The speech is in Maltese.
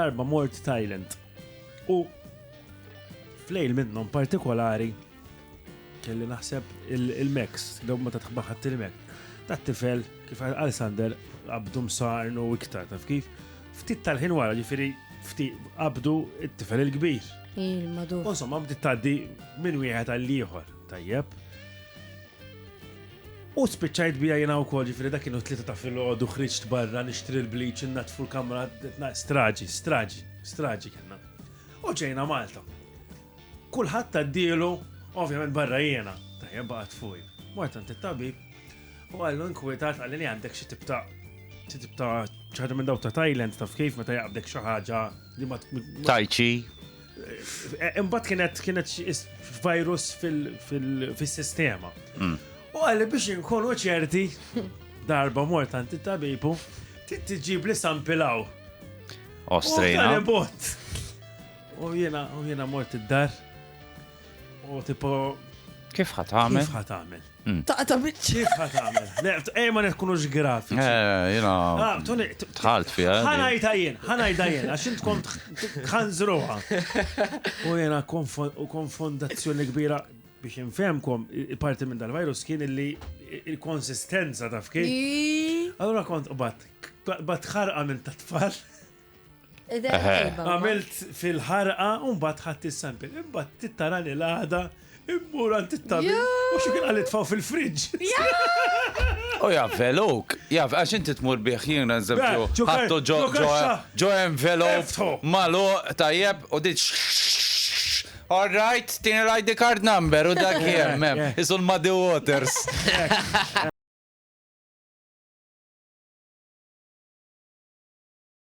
darba mort Thailand. U flejl minnhom partikolari kelli naħseb il-Mex, daw ma tatħbaħat il-Mex. Tat-tifel, kif għal Sander, qabdu msarnu u iktar, taf kif? Ftit tal-ħin wara, ġifiri, ftit qabdu it-tifel il-kbir. Il-madu. Insomma, bdiet tgħaddi minn wieħed għall-ieħor, tajjeb. U spiċċajt bija jiena wkoll, ġifieri dak kienu tlieta ta' filgħodu ħriġt barra nixtri l-bleach innatfu l-kamra straġi kellna. U ġejna Malta. Kulħadd taddielu, ovvjament barra jiena, tajjeb baqgħet fuq. Mort għand it-tabib u għallu inkwetat għalli li għandek xi tibta' ċaħġa minn daw ta' Thailand taf kif meta jaqbdek xi ħaġa li ma Tai Chi. Imbagħad kienet virus fis-sistema. U għalli biex inkunu ċerti darba mort għand it-tabibu tiġib li sampilaw. Ostrejna. U jiena mort id-dar u tipo Kif ħatamel? kif ħatamel? Taqta bitx. Kif ħatamel? Ma nekkunux grafiċi. Jena. Tħalt fija. ħanajta jien, għax intkom tħanżruha. U jena konfondazzjoni kbira biex infemkom parti minn dal-virus kien illi il-konsistenza taf kif. Allora kont bat ħarqa minn tat-tfal. Għamilt fil-ħarqa un bat ħadd is-sampil. Imbagħad tittarani l-għada immur għand it-tabib u xi kien għalit faw fil-friġġ. U veluk. Għax inti tmur bih jien eżempju. Ħattu ġo envelope malu tajjeb u dit all right, tini l-ID card number u dak jemmem. Isul Muddy Waters.